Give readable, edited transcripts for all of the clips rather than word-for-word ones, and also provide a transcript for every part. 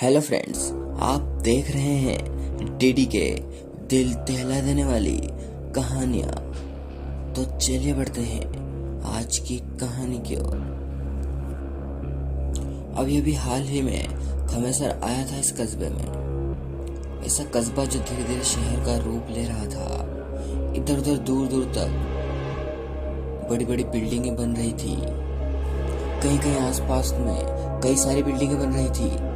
Hello friends, आप देख रहे हैं डीडी के दिल दहला देने वाली कहानियाँ। तो चलिए बढ़ते हैं आज की कहानी की ओर। अभी अभी हाल ही में खमेसर आया था इस कस्बे में। ऐसा कस्बा जो धीरे धीरे शहर का रूप ले रहा था। इधर उधर दूर दूर तक बड़ी बड़ी बिल्डिंगें बन रही थी। कहीं कहीं आसपास में कई सारी बिल्डिंगें बन रही थी,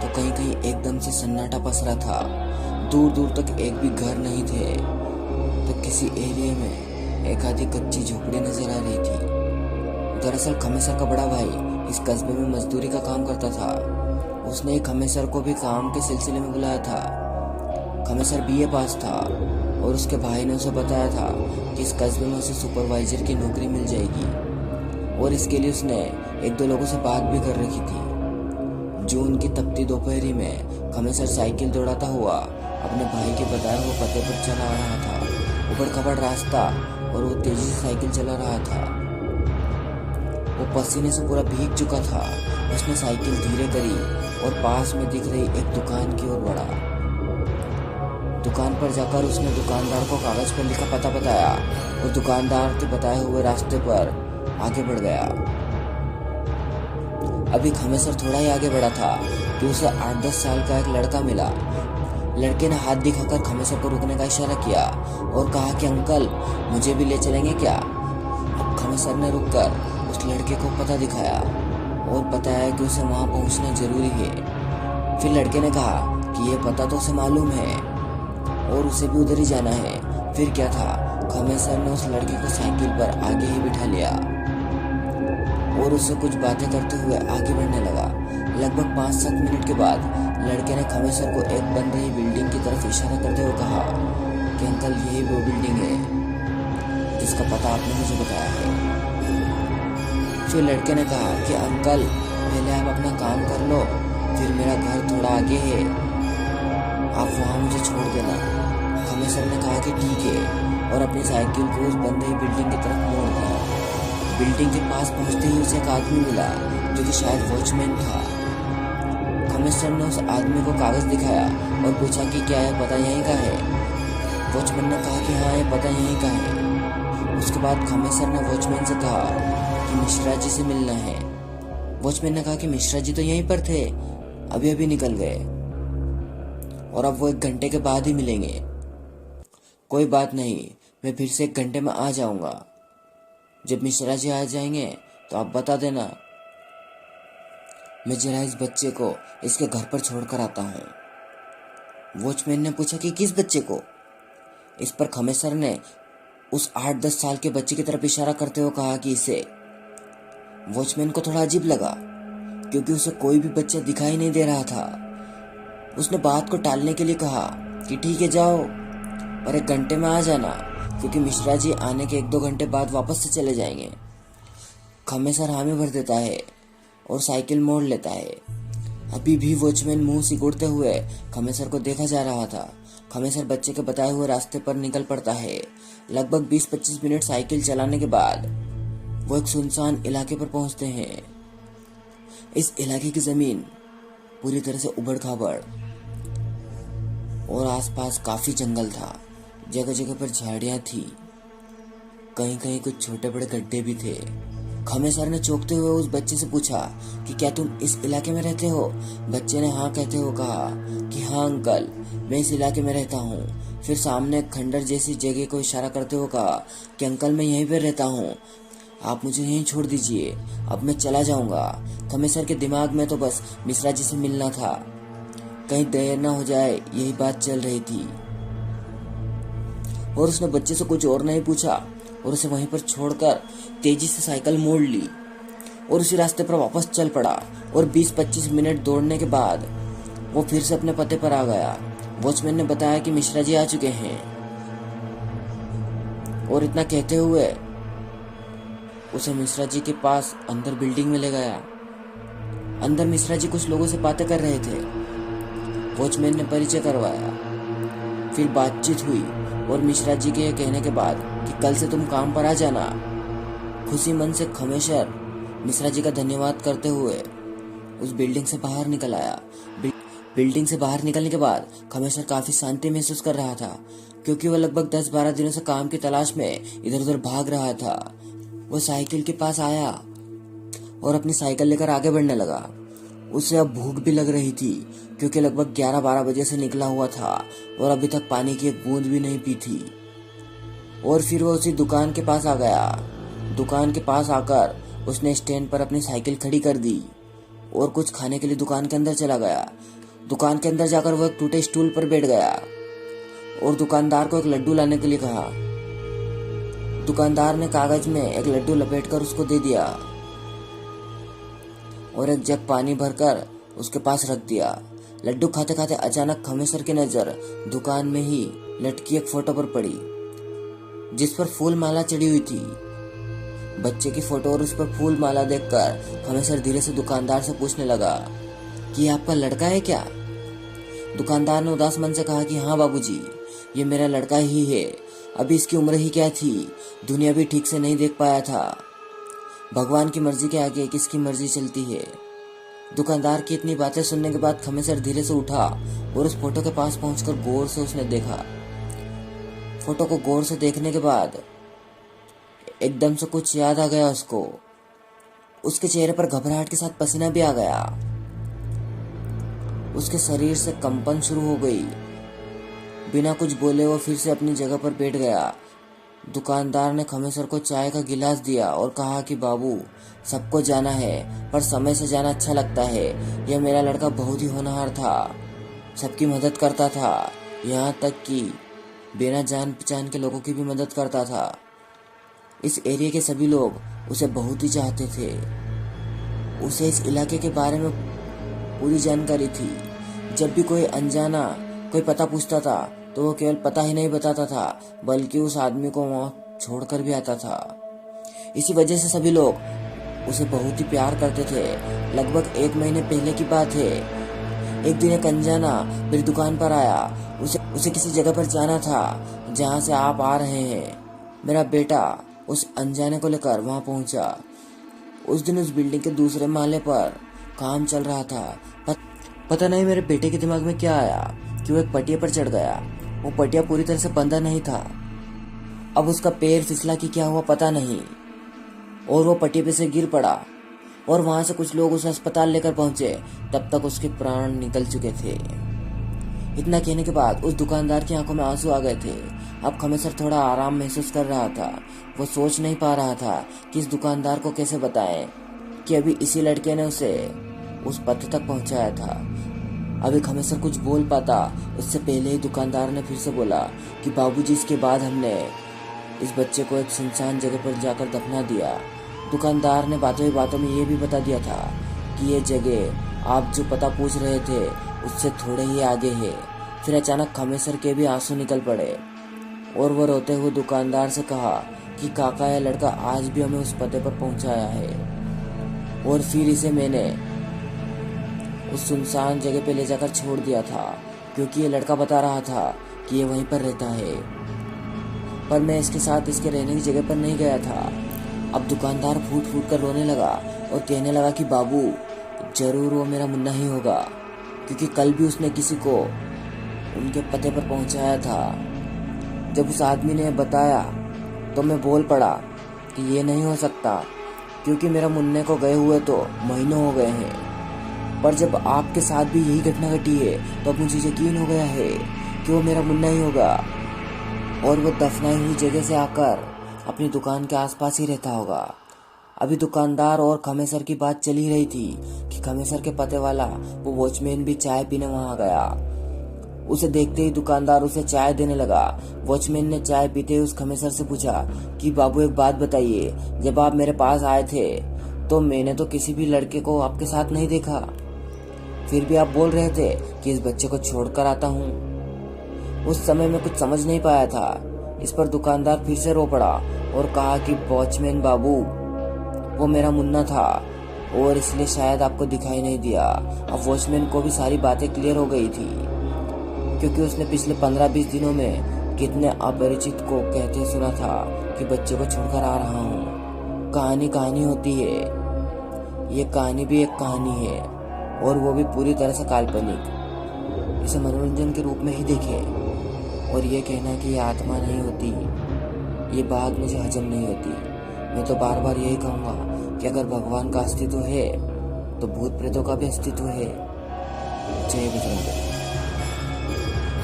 तो कहीं कहीं एकदम से सन्नाटा पसरा था। दूर दूर तक एक भी घर नहीं थे। तो किसी एरिया में एक आधी कच्ची झोपड़ी नजर आ रही थी। दरअसल खमेसर का बड़ा भाई इस कस्बे में मजदूरी का काम करता था। उसने खमेसर को भी काम के सिलसिले में बुलाया था। खमेसर बीए पास था और उसके भाई ने उसे बताया था कि इस कस्बे में उसे सुपरवाइजर की नौकरी मिल जाएगी, और इसके लिए उसने एक दो लोगों से बात भी कर रखी थी। जून की तपती दोपहरी में खमेसर साइकिल दौड़ाता हुआ अपने भाई के बताए हुए पते पर चला आ रहा था। उबड़ खबड़ रास्ता और वो तेजी से साइकिल चला रहा था। वो पसीने से पूरा भीग चुका था। उसने साइकिल धीरे करी और पास में दिख रही एक दुकान की ओर बढ़ा। दुकान पर जाकर उसने दुकानदार को कागज पर लिखा पता बताया और दुकानदार के बताए हुए रास्ते पर आगे बढ़ गया। अभी खमेसर थोड़ा ही आगे बढ़ा था कि उसे 8-10 साल का एक लड़का मिला। लड़के ने हाथ दिखाकर खमेसर को रुकने का इशारा किया और कहा कि अंकल, मुझे भी ले चलेंगे क्या? अब खमेसर ने रुककर उस लड़के को पता दिखाया और बताया कि उसे वहां पहुंचना जरूरी है। फिर लड़के ने कहा कि ये पता तो उसे मालूम है और उसे भी उधर ही जाना है। फिर क्या था, खमेसर ने उस लड़के को साइकिल पर आगे ही बिठा लिया और उससे कुछ बातें करते हुए आगे बढ़ने लगा। लगभग 5-7 मिनट के बाद लड़के ने खमेसर को एक बन रही बिल्डिंग की तरफ इशारा करते हुए कहा कि अंकल, यही वो बिल्डिंग है जिसका पता आपने मुझे बताया है। फिर लड़के ने कहा कि अंकल, पहले आप अपना काम कर लो, फिर मेरा घर थोड़ा आगे है, आप वहाँ मुझे छोड़ देना। खमेसर ने कहा कि ठीक है और अपनी साइकिल को उस बन रही बिल्डिंग की तरफ मोड़ दिया। बिल्डिंग के पास पहुंचते ही उसे एक आदमी मिला जो कि शायद वॉचमैन था। खमेसर ने उस आदमी को कागज दिखाया और पूछा कि क्या यह पता यहीं का है? वॉचमैन ने कहा कि हाँ, यह पता यहीं का है। उसके बाद खमेसर ने वॉचमैन से कहा कि मिश्रा जी से मिलना है। वॉचमैन ने कहा कि मिश्रा जी तो यहीं पर थे, अभी अभी निकल गए और अब वो 1 घंटे के बाद ही मिलेंगे। कोई बात नहीं, मैं फिर से 1 घंटे में आ जाऊंगा। जब मिश्रा जी आ जाएंगे तो आप बता देना। मैं जरा इस बच्चे को इसके घर पर छोड़कर आता हूँ। वॉचमैन ने पूछा कि किस बच्चे को? इस पर खमेसर ने उस 8-10 साल के बच्चे की तरफ इशारा करते हुए कहा कि इसे। वॉचमैन को थोड़ा अजीब लगा क्योंकि उसे कोई भी बच्चा दिखाई नहीं दे रहा था। उसने बात को टालने के लिए कहा कि ठीक है, जाओ, पर 1 घंटे में आ जाना, क्योंकि मिश्रा जी आने के 1-2 घंटे बाद वापस से चले जाएंगे। खमेसर हामी भर देता है और साइकिल मोड़ लेता है। अभी भी वॉचमैन मुंह सिकुड़ते हुए खमेसर को देखा जा रहा था। खमेसर बच्चे के बताए हुए रास्ते पर निकल पड़ता है। लगभग 20-25 मिनट साइकिल चलाने के बाद वो एक सुनसान इलाके पर पहुंचते हैं। इस इलाके की जमीन पूरी तरह से उबड़ खाबड़ और आसपास काफी जंगल था। जगह जगह पर झाड़ियां थी, कहीं कहीं कुछ छोटे बड़े गड्ढे भी थे। खमेसर ने चौंकते हुए उस बच्चे से पूछा कि क्या तुम इस इलाके में रहते हो? बच्चे ने हाँ कहते हुए कहा कि हाँ अंकल, मैं इस इलाके में रहता हूँ। फिर सामने खंडर जैसी जगह को इशारा करते हुए कहा कि अंकल, मैं यहीं पर रहता हूँ, आप मुझे यहीं छोड़ दीजिए, अब मैं चला जाऊंगा। खमेसर के दिमाग में तो बस मिश्रा जी से मिलना था, कहीं देर ना हो जाए, यही बात चल रही थी। और उसने बच्चे से कुछ और नहीं पूछा और उसे वहीं पर छोड़कर तेजी से साइकिल मोड़ ली और उसी रास्ते पर वापस चल पड़ा। और 20-25 मिनट दौड़ने के बाद वो फिर से अपने पते पर आ गया। वॉचमैन ने बताया कि मिश्रा जी आ चुके हैं और इतना कहते हुए उसे मिश्रा जी के पास अंदर बिल्डिंग में ले गया। अंदर मिश्रा जी कुछ लोगों से बातें कर रहे थे। वॉचमैन ने परिचय करवाया, फिर बातचीत हुई और मिश्रा जी के कहने के बाद कि कल से तुम काम पर आ जाना, खुशी मन से खमेसर मिश्रा जी का धन्यवाद करते हुए उस बिल्डिंग से बाहर निकल आया। बिल्डिंग से बाहर निकलने के बाद खमेसर काफी शांति महसूस कर रहा था, क्योंकि वह लगभग 10-12 दिनों से काम की तलाश में इधर उधर भाग रहा था। वो साइकिल के पास आया और अपनी साइकिल लेकर आगे बढ़ने लगा। उसे अब भूख भी लग रही थी, क्योंकि लगभग 11-12 बजे से निकला हुआ था और अभी तक पानी की एक बूंद भी नहीं पी थी। और फिर वो उसी दुकान के पास आ गया। दुकान के पास आकर उसने स्टैंड पर अपनी साइकिल खड़ी कर दी और कुछ खाने के लिए दुकान के अंदर चला गया। दुकान के अंदर जाकर वो एक टूटे स्टूल पर बैठ गया और दुकानदार को एक लड्डू लाने के लिए कहा। दुकानदार ने कागज में एक लड्डू लपेटकर उसको दे दिया और एक जग पानी भरकर उसके पास रख दिया। लड्डू खाते खाते अचानक खमेसर की नजर दुकान में ही लटकी एक फोटो पर पड़ी, जिस पर फूल माला चढ़ी हुई थी। बच्चे की फोटो और उस पर फूल माला देखकर खमेसर धीरे से दुकानदार से पूछने लगा कि ये आपका लड़का है क्या? दुकानदार ने उदास मन से कहा कि हाँ बाबूजी, ये मेरा लड़का ही है। अभी इसकी उम्र ही क्या थी, दुनिया भी ठीक से नहीं देख पाया था। भगवान की मर्जी के आगे किसकी मर्जी चलती है। दुकानदार की इतनी बातें सुनने के बाद खमेसर धीरे से उठा और उस फोटो के पास पहुंचकर गौर से उसने देखा। फोटो को गौर से देखने के बाद एकदम से कुछ याद आ गया उसको। उसके चेहरे पर घबराहट के साथ पसीना भी आ गया। उसके शरीर से कंपन शुरू हो गई। बिना कुछ बोले वो फिर से अपनी जगह पर बैठ गया। दुकानदार ने खमेसर को चाय का गिलास दिया और कहा कि बाबू, सबको जाना है, पर समय से जाना अच्छा लगता है। यह मेरा लड़का बहुत ही होनहार था, सबकी मदद करता था, यहाँ तक कि बिना जान पहचान के लोगों की भी मदद करता था। इस एरिया के सभी लोग उसे बहुत ही चाहते थे। उसे इस इलाके के बारे में पूरी जानकारी थी। जब भी कोई अनजाना कोई पता पूछता था तो वो केवल पता ही नहीं बताता था, बल्कि उस आदमी को वहाँ छोड़कर भी आता था। इसी वजह से सभी लोग उसे बहुत ही प्यार करते थे। लगभग 1 महीने पहले की बात है। एक दिन एक अनजाना मेरी दुकान पर आया। उसे किसी जगह पर जाना था जहाँ से आप आ रहे हैं। मेरा बेटा उस अनजाने को लेकर वहाँ पहुँचा। उस दिन उस बिल्डिंग के दूसरे माले पर काम चल रहा था। पता नहीं मेरे बेटे के दिमाग में क्या आया कि वो एक पटिया पर चढ़ गया। वो पटिया पूरी तरह से बंधा नहीं था। अब उसका पैर फिसला कि क्या हुआ पता नहीं, और वो पटिया पे से गिर पड़ा और वहां से कुछ लोग उसे अस्पताल लेकर पहुंचे। तब तक उसके प्राण निकल चुके थे। इतना कहने के बाद उस दुकानदार की आंखों में आंसू आ गए थे। अब खमेसर थोड़ा आराम महसूस कर रहा था। वो सोच नहीं पा रहा था कि इस दुकानदार को कैसे बताएं कि अभी इसी लड़के ने उसे उस पथ तक पहुंचाया था। अभी खमेसर कुछ बोल पाता उससे पहले ही दुकानदार ने फिर से बोला कि बाबूजी, इसके बाद हमने इस बच्चे को एक सुनसान जगह पर जाकर दफना दिया। दुकानदार ने बातों ही बातों में ये भी बता दिया था कि ये जगह आप जो पता पूछ रहे थे उससे थोड़े ही आगे है। फिर अचानक खमेसर के भी आंसू निकल पड़े और वो रोते हुए दुकानदार से कहा कि काका, यह लड़का आज भी हमें उस पते पर पहुंचाया है और फिर इसे मैंने उस सुनसान जगह पे ले जाकर छोड़ दिया था, क्योंकि ये लड़का बता रहा था कि ये वहीं पर रहता है, पर मैं इसके साथ इसके रहने की जगह पर नहीं गया था। अब दुकानदार फूट फूट कर रोने लगा और कहने लगा कि बाबू, जरूर वो मेरा मुन्ना ही होगा, क्योंकि कल भी उसने किसी को उनके पते पर पहुंचाया था। जब उस आदमी ने बताया तो मैं बोल पड़ा कि ये नहीं हो सकता, क्योंकि मेरा मुन्ने को गए हुए तो महीनों हो गए हैं। पर जब आपके साथ भी यही घटना घटी है तो अब मुझे यकीन हो गया है कि वो मेरा मुन्ना ही होगा और वो दफनाई हुई जगह से आकर अपनी दुकान के आसपास ही रहता होगा। अभी दुकानदार और खमेसर की बात चल ही रही थी कि खमेसर के पते वाला वो वॉचमैन भी चाय पीने वहां गया। उसे देखते ही दुकानदार उसे चाय देने लगा। वॉचमैन ने चाय पीते हुए उस खमेसर से पूछा कि बाबू, एक बात बताइए, जब आप मेरे पास आए थे तो मैंने तो किसी भी लड़के को आपके साथ नहीं देखा, फिर भी आप बोल रहे थे कि इस बच्चे को छोड़कर आता हूँ। उस समय मैं कुछ समझ नहीं पाया था। इस पर दुकानदार फिर से रो पड़ा और कहा कि वॉचमैन बाबू, वो मेरा मुन्ना था और इसलिए शायद आपको दिखाई नहीं दिया। अब वॉचमैन को भी सारी बातें क्लियर हो गई थी, क्योंकि उसने पिछले 15-20 दिनों में कितने अपरिचित को कहते सुना था कि बच्चे को छोड़कर आ रहा हूँ। कहानी कहानी होती है, ये कहानी भी एक कहानी है। और वो भी पूरी तरह से काल्पनिक। इसे मनोरंजन के रूप में ही देखें। और ये कहना कि ये आत्मा नहीं होती, ये बात मुझे हजम नहीं होती। मैं तो बार बार यही कहूँगा कि अगर भगवान का अस्तित्व है तो भूत प्रेतों का भी अस्तित्व है। जय बजरंग।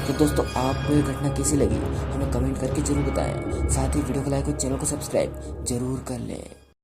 तो दोस्तों, आपको ये घटना कैसी लगी हमें कमेंट करके जरूर बताएं। साथ ही वीडियो को लाइक और चैनल को सब्सक्राइब जरूर कर लें।